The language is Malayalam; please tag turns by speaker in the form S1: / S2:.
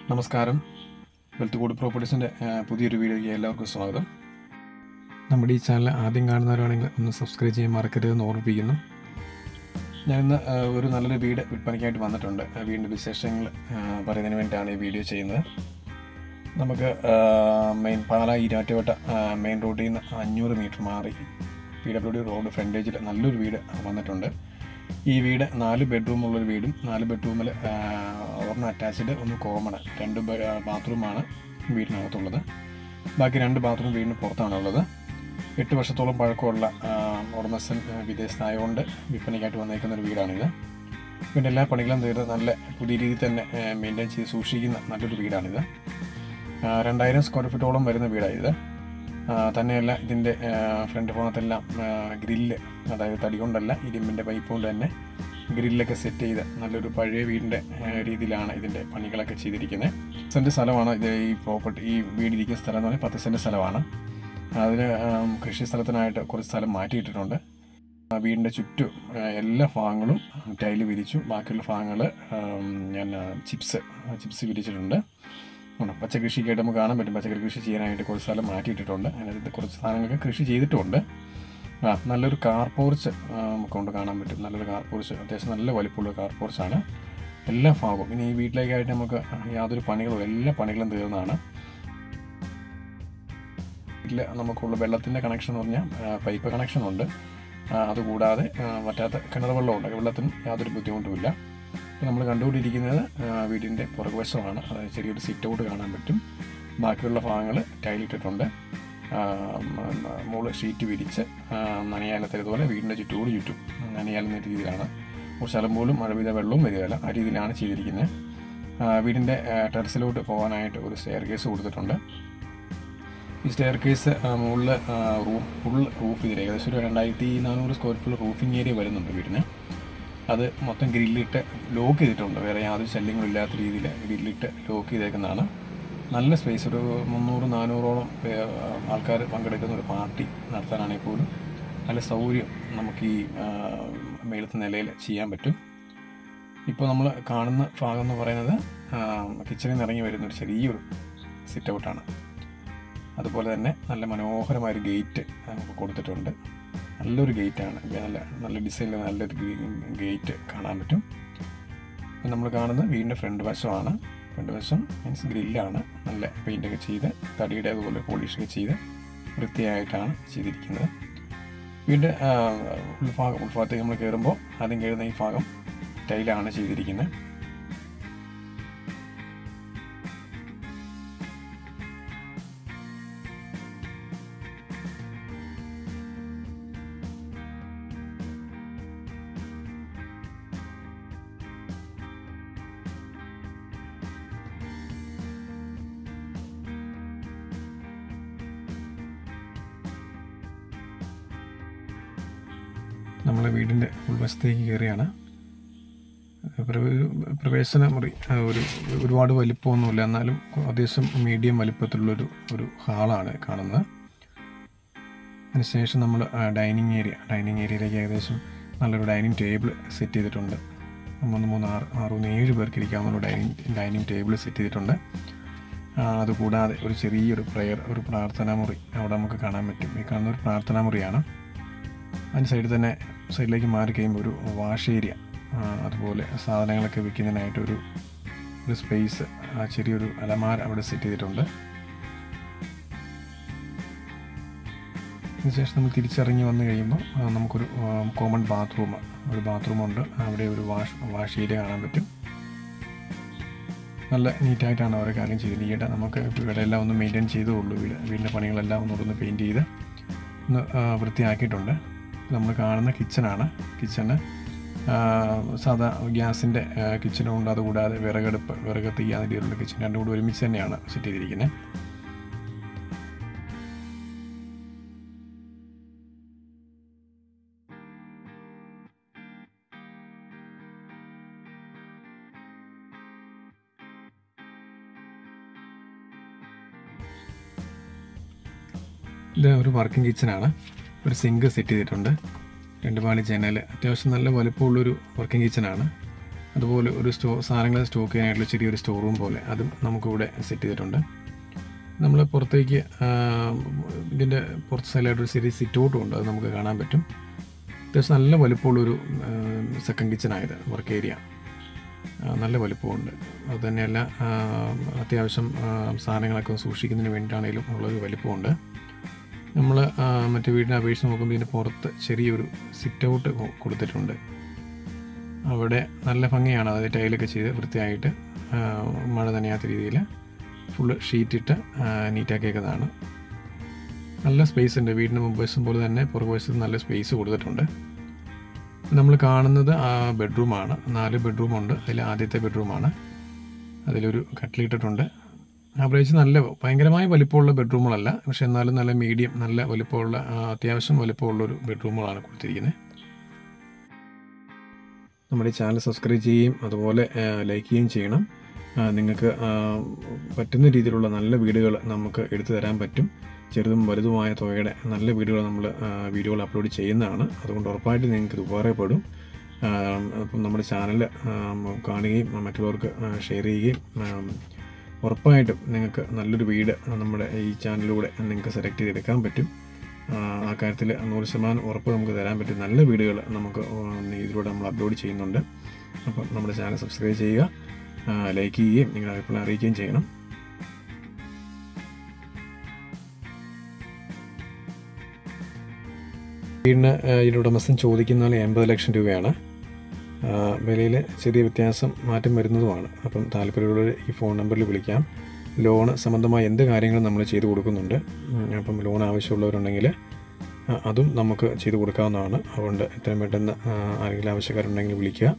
S1: നമസ്കാരം. വെൽത്ത് ഗുഡ് പ്രോപ്പർട്ടീസിൻ്റെ പുതിയൊരു വീഡിയോയ്ക്ക് എല്ലാവർക്കും സ്വാഗതം. നമ്മുടെ ഈ ചാനൽ ആദ്യം കാണുന്നവരാണെങ്കിൽ ഒന്ന് സബ്സ്ക്രൈബ് ചെയ്യാൻ മറക്കരുതെന്ന് ഓർമ്മിപ്പിക്കുന്നു. ഞാനിന്ന് ഒരു നല്ലൊരു വീട് വിൽപ്പനയ്ക്കായിട്ട് വന്നിട്ടുണ്ട്. വീടിൻ്റെ വിശേഷങ്ങൾ പറയുന്നതിന് വേണ്ടിയിട്ടാണ് ഈ വീഡിയോ ചെയ്യുന്നത്. നമുക്ക് പാലാ ഈരാറ്റുപേട്ട മെയിൻ റോഡിൽ നിന്ന് 500 മീറ്റർ മാറി PWD റോഡ് ഫ്രണ്ടേജിൽ നല്ലൊരു വീട് വന്നിട്ടുണ്ട്. ഈ വീട് 4 ബെഡ്റൂമുള്ളൊരു വീടും 4 ബെഡ്റൂമിൽ ഒരെണ്ണം അറ്റാച്ച്ഡ്, ഒന്ന് കോമൺ, 2 ബാത്റൂമാണ് വീടിനകത്തുള്ളത്. ബാക്കി 2 ബാത്റൂം വീടിന് പുറത്താണുള്ളത്. 8 വർഷത്തോളം പഴക്കമുള്ള ഉടമസ്ഥൻ വിദേശത്തായതുകൊണ്ട് വിൽപ്പനയ്ക്കായിട്ട് വന്നേക്കുന്ന ഒരു വീടാണിത്. പിന്നെ എല്ലാ പണികളും തീർന്ന് നല്ല പുതിയ രീതിയിൽ തന്നെ മെയിൻറ്റെയിൻ ചെയ്ത് സൂക്ഷിക്കുന്ന നല്ലൊരു വീടാണിത്. 2000 സ്ക്വയർ ഫീറ്റോളം വരുന്ന വീടാണിത്. തന്നെയല്ല, ഇതിൻ്റെ ഫ്രണ്ട് ഭാഗത്തെല്ലാം ഗ്രില്ല്, അതായത് തടി കൊണ്ടല്ല, ഇരുമ്പിൻ്റെ പൈപ്പ് കൊണ്ട് തന്നെ ഗ്രില്ലൊക്കെ സെറ്റ് ചെയ്ത് നല്ലൊരു പഴയ വീടിൻ്റെ രീതിയിലാണ് ഇതിൻ്റെ പണികളൊക്കെ ചെയ്തിരിക്കുന്നത്. 10 സെൻറ്റ് സ്ഥലമാണ് ഇത്. ഈ വീടിരിക്കുന്ന സ്ഥലം എന്ന് പറഞ്ഞാൽ 10 സെൻറ്റ് സ്ഥലമാണ്. അതിന് കൃഷി സ്ഥലത്തിനായിട്ട് കുറച്ച് സ്ഥലം മാറ്റിയിട്ടിട്ടുണ്ട്. വീടിൻ്റെ ചുറ്റും എല്ലാ ഭാഗങ്ങളും ടൈല് വിരിച്ചു. ബാക്കിയുള്ള ഭാഗങ്ങൾ ഞാൻ ചിപ്സ് വിരിച്ചിട്ടുണ്ട്. പച്ചക്കൃഷിക്കായിട്ട് നമുക്ക് കാണാൻ പറ്റും. പച്ചക്കറി കൃഷി ചെയ്യാനായിട്ട് കുറച്ച് സ്ഥലം മാറ്റിയിട്ടിട്ടുണ്ട്. അതിനകത്ത് കുറച്ച് സാധനങ്ങളൊക്കെ കൃഷി ചെയ്തിട്ടുണ്ട്. നല്ലൊരു കാർ പോർച്ച് നമുക്ക് കൊണ്ട് കാണാൻ പറ്റും. നല്ലൊരു കാർ പോർച്ച്, അത്യാവശ്യം നല്ല വലിപ്പമുള്ള കാർ പോർച്ചാണ്. എല്ലാ ഭാഗവും ഇനി ഈ വീട്ടിലേക്കായിട്ട് നമുക്ക് യാതൊരു പണികളും, എല്ലാ പണികളും തീർന്നതാണ്. വീട്ടിൽ നമുക്കുള്ള വെള്ളത്തിൻ്റെ കണക്ഷൻ എന്ന് പറഞ്ഞാൽ പൈപ്പ് കണക്ഷനുണ്ട്. അതുകൂടാതെ മറ്റാത്ത കിണർ വെള്ളമുണ്ട്. വെള്ളത്തിന് യാതൊരു ബുദ്ധിമുട്ടുമില്ല. നമ്മൾ കണ്ടുകൊണ്ടിരിക്കുന്നത് വീടിൻ്റെ പുറകുവശമാണ്. അതായത് ചെറിയൊരു സിറ്റ് ഔട്ട് കാണാൻ പറ്റും. ബാക്കിയുള്ള ഭാഗങ്ങൾ ടൈലിട്ടിട്ടുണ്ട്. മുകളിൽ ഷീറ്റ് വിരിച്ച് നനയാലത്തതുപോലെ വീടിൻ്റെ ചുറ്റും നനയാലുന്ന രീതിയിലാണ്. ഒരു സ്ഥലം പോലും മഴ പെയ്ത വെള്ളവും വരികയില്ല. ആ രീതിയിലാണ് ചെയ്തിരിക്കുന്നത്. വീടിൻ്റെ ടെറസിലോട്ട് പോകാനായിട്ട് ഒരു സ്റ്റെയർ കേസ് കൊടുത്തിട്ടുണ്ട്. ഈ സ്റ്റെയർ കേസ് മുകളിൽ ഫുൾ റൂഫ് ചെയ്ത് ഏകദേശം ഒരു 2400 സ്ക്വയർ ഫീറ്റ് റൂഫിംഗ് ഏരിയ വരുന്നുണ്ട് വീടിന്. അത് മൊത്തം ഗ്രില്ലിട്ട് ലോക്ക് ചെയ്തിട്ടുണ്ട്. വേറെ യാതൊരു ശല്യങ്ങളും ഇല്ലാത്ത രീതിയിൽ ഗ്രില്ലിട്ട് ലോക്ക് ചെയ്തേക്കുന്നതാണ്. നല്ല സ്പേസ്, ഒരു 300-400ഓളം ആൾക്കാർ പങ്കെടുക്കുന്ന ഒരു പാർട്ടി നടത്താനാണെങ്കിൽ പോലും നല്ല സൗകര്യം നമുക്ക് ഈ മേളത്തെ നിലയിൽ ചെയ്യാൻ പറ്റും. ഇപ്പോൾ നമ്മൾ കാണുന്ന ഭാഗം എന്ന് പറയുന്നത് കിച്ചണിൽ നിന്ന് ഇറങ്ങി വരുന്നൊരു ചെറിയൊരു സിറ്റ് ഔട്ടാണ്. അതുപോലെ തന്നെ നല്ല മനോഹരമായൊരു ഗേറ്റ് നമുക്ക് കൊടുത്തിട്ടുണ്ട്. നല്ലൊരു ഗേറ്റാണ്. നല്ല ഡിസൈനിൽ നല്ലൊരു ഗേറ്റ് കാണാൻ പറ്റും. നമ്മൾ കാണുന്നത് വീടിൻ്റെ ഫ്രണ്ട് വശമാണ്. ഫ്രണ്ട് വശം മീൻസ് ഗ്രില്ലാണ്. നല്ല പെയിൻ്റൊക്കെ ചെയ്ത് തടിയുടെ അതുപോലെ പോളിഷൊക്കെ ചെയ്ത് വൃത്തിയായിട്ടാണ് ചെയ്തിരിക്കുന്നത്. വീടിൻ്റെ ഉൾഭാഗത്തേക്ക് നമ്മൾ കയറുമ്പോൾ ആദ്യം കയറുന്ന ഈ ഭാഗം ടൈലാണ് ചെയ്തിരിക്കുന്നത്. നമ്മളെ വീടിൻ്റെ ഉൾവശത്തേക്ക് കയറിയാണ്. പ്രവേശന മുറി ഒരുപാട് വലിപ്പമൊന്നുമില്ല, എന്നാലും അത്യാവശ്യം മീഡിയം വലിപ്പത്തിലുള്ളൊരു ഹാളാണ് കാണുന്നത്. അതിനുശേഷം നമ്മൾ ഡൈനിങ് ഏരിയയിലേക്ക് ഏകദേശം നല്ലൊരു ഡൈനിങ് ടേബിൾ സെറ്റ് ചെയ്തിട്ടുണ്ട്. 7 പേർക്ക് ഇരിക്കാവുന്ന ഡൈനിങ് ടേബിൾ സെറ്റ് ചെയ്തിട്ടുണ്ട്. അതുകൂടാതെ ഒരു ചെറിയൊരു പ്രാർത്ഥനാ മുറി അവിടെ നമുക്ക് കാണാൻ പറ്റും. ഈ കാണുന്ന ഒരു പ്രാർത്ഥനാ മുറിയാണ്. അതിന് സൈഡിലേക്ക് മാറി കഴിയുമ്പോൾ ഒരു വാഷ് ഏരിയ, അതുപോലെ സാധനങ്ങളൊക്കെ വെക്കുന്നതിനായിട്ടൊരു സ്പേസ്, ചെറിയൊരു അലമാര അവിടെ സെറ്റ് ചെയ്തിട്ടുണ്ട്. അതിനുശേഷം നമ്മൾ തിരിച്ചിറങ്ങി വന്നു കഴിയുമ്പോൾ നമുക്കൊരു കോമൺ ബാത്റൂമുണ്ട്. അവിടെ ഒരു വാഷ് ഏരിയ കാണാൻ പറ്റും. നല്ല നീറ്റായിട്ടാണ് ഓരോ കാര്യം ചെയ്തിരിക്കുന്നത്. നമുക്ക് ഇവിടെ എല്ലാം ഒന്ന് മെയിൻറ്റെയിൻ ചെയ്തേ ഉള്ളൂ. വീടിൻ്റെ പണികളെല്ലാം ഒന്നുകൂടെ പെയിൻറ്റ് ചെയ്ത് ഒന്ന് വൃത്തിയാക്കിയിട്ടുണ്ട്. നമ്മൾ കാണുന്ന കിച്ചണ് സാധാ ഗ്യാസിൻ്റെ കിച്ചണുണ്ട്. അതുകൂടാതെ വിറക് തീയാകുന്ന രീതിയിലുള്ള കിച്ചൺ, രണ്ടും കൂടി ഒരുമിച്ച് തന്നെയാണ് സെറ്റ് ചെയ്തിരിക്കുന്നത്. ഇത് ഒരു വർക്കിംഗ് കിച്ചണാണ്. ഒരു സിങ്ക് സെറ്റ് ചെയ്തിട്ടുണ്ട്. 2 പാളി ജനൽ, അത്യാവശ്യം നല്ല വലുപ്പമുള്ളൊരു വർക്കിംഗ് കിച്ചണാണ്. അതുപോലെ ഒരു സാധനങ്ങൾ സ്റ്റോക്ക് ചെയ്യാനായിട്ടുള്ള ചെറിയൊരു സ്റ്റോർ റൂം പോലെ അതും നമുക്കിവിടെ സെറ്റ് ചെയ്തിട്ടുണ്ട്. നമ്മൾ പുറത്തേക്ക് ഇതിൻ്റെ പുറത്ത് സൈഡിലായിട്ടൊരു ചെറിയ സിറ്റ് ഔട്ടും ഉണ്ട്, അത് നമുക്ക് കാണാൻ പറ്റും. അത്യാവശ്യം നല്ല വലുപ്പമുള്ളൊരു സെക്കൻഡ് കിച്ചണായത്, വർക്ക് ഏരിയ നല്ല വലുപ്പമുണ്ട്. അതുതന്നെയല്ല അത്യാവശ്യം സാധനങ്ങളൊക്കെ സൂക്ഷിക്കുന്നതിന് വേണ്ടിയിട്ടാണെങ്കിലും ഉള്ളൊരു വലുപ്പമുണ്ട്. നമ്മൾ മറ്റു വീടിനെ അപേക്ഷിച്ച് നോക്കുമ്പോൾ ഇതിന് പുറത്ത് ചെറിയൊരു സിറ്റ് ഔട്ട് കൊടുത്തിട്ടുണ്ട്. അവിടെ നല്ല ഭംഗിയാണ്, അതായത് ടൈലൊക്കെ ചെയ്ത് വൃത്തിയായിട്ട് മഴ നനയാത്ത രീതിയിൽ ഫുള്ള് ഷീറ്റിട്ട് നീറ്റാക്കിയേക്കുന്നതാണ്. നല്ല സ്പേസ് ഉണ്ട്, വീടിന് മുൻവശം പോലെ തന്നെ പുറകുവശത്ത് നല്ല സ്പേസ് കൊടുത്തിട്ടുണ്ട്. നമ്മൾ കാണുന്നത് ബെഡ്റൂമാണ്. 4 ബെഡ്റൂമുണ്ട്. അതിൽ ആദ്യത്തെ ബെഡ്റൂമാണ്. അതിലൊരു കട്ടിലിട്ടിട്ടുണ്ട്. ആവറേജ് നല്ല ഭയങ്കരമായ വലിപ്പമുള്ള ബെഡ്റൂമുകളല്ല, പക്ഷെ എന്നാലും നല്ല മീഡിയം, നല്ല വലിപ്പമുള്ള അത്യാവശ്യം വലിപ്പമുള്ളൊരു ബെഡ്റൂമുകളാണ് കൊടുത്തിരിക്കുന്നത്. നമ്മുടെ ഈ ചാനൽ സബ്സ്ക്രൈബ് ചെയ്യുകയും അതുപോലെ ലൈക്ക് ചെയ്യുകയും ചെയ്യണം. നിങ്ങൾക്ക് പറ്റുന്ന രീതിയിലുള്ള നല്ല വീഡിയോകൾ നമുക്ക് എടുത്തു തരാൻ പറ്റും. ചെറുതും വലുതുമായ തുകയുടെ നല്ല വീഡിയോകൾ നമ്മൾ വീഡിയോകൾ അപ്ലോഡ് ചെയ്യുന്നതാണ്. അതുകൊണ്ട് ഉറപ്പായിട്ട് നിങ്ങൾക്ക് ഇത് ഉപകാരപ്പെടും. അപ്പം നമ്മുടെ ചാനൽ കാണുകയും മറ്റുള്ളവർക്ക് ഷെയർ ചെയ്യുകയും ഉറപ്പായിട്ടും നിങ്ങൾക്ക് നല്ലൊരു വീട് നമ്മുടെ ഈ ചാനലിലൂടെ നിങ്ങൾക്ക് സെലക്ട് ചെയ്തെടുക്കാൻ പറ്റും. ആ കാര്യത്തിൽ 100% ഉറപ്പ് നമുക്ക് തരാൻ പറ്റും. നല്ല വീഡിയോകൾ നമുക്ക് ഇതിലൂടെ നമ്മൾ അപ്ലോഡ് ചെയ്യുന്നുണ്ട്. അപ്പം നമ്മുടെ ചാനൽ സബ്സ്ക്രൈബ് ചെയ്യുക, ലൈക്ക് ചെയ്യുകയും നിങ്ങളുടെ അഭിപ്രായം അറിയിക്കുകയും ചെയ്യണം. വീടിന് ഇതിൻ്റെ ഉടമസ്ഥൻ ചോദിക്കുന്നത് 80 ലക്ഷം രൂപയാണ്. വിലയിൽ ചെറിയ വ്യത്യാസം മാറ്റം വരുന്നതുമാണ്. അപ്പം താല്പര്യമുള്ളവർ ഈ ഫോൺ നമ്പറിൽ വിളിക്കാം. ലോണ് സംബന്ധമായ എന്ത് കാര്യങ്ങളും നമ്മൾ ചെയ്തു കൊടുക്കുന്നുണ്ട്. അപ്പം ലോൺ ആവശ്യമുള്ളവരുണ്ടെങ്കിൽ അതും നമുക്ക് ചെയ്തു കൊടുക്കാവുന്നതാണ്. അതുകൊണ്ട് എത്രയും പെട്ടെന്ന് ആരെങ്കിലും ആവശ്യക്കാരുണ്ടെങ്കിൽ വിളിക്കുക.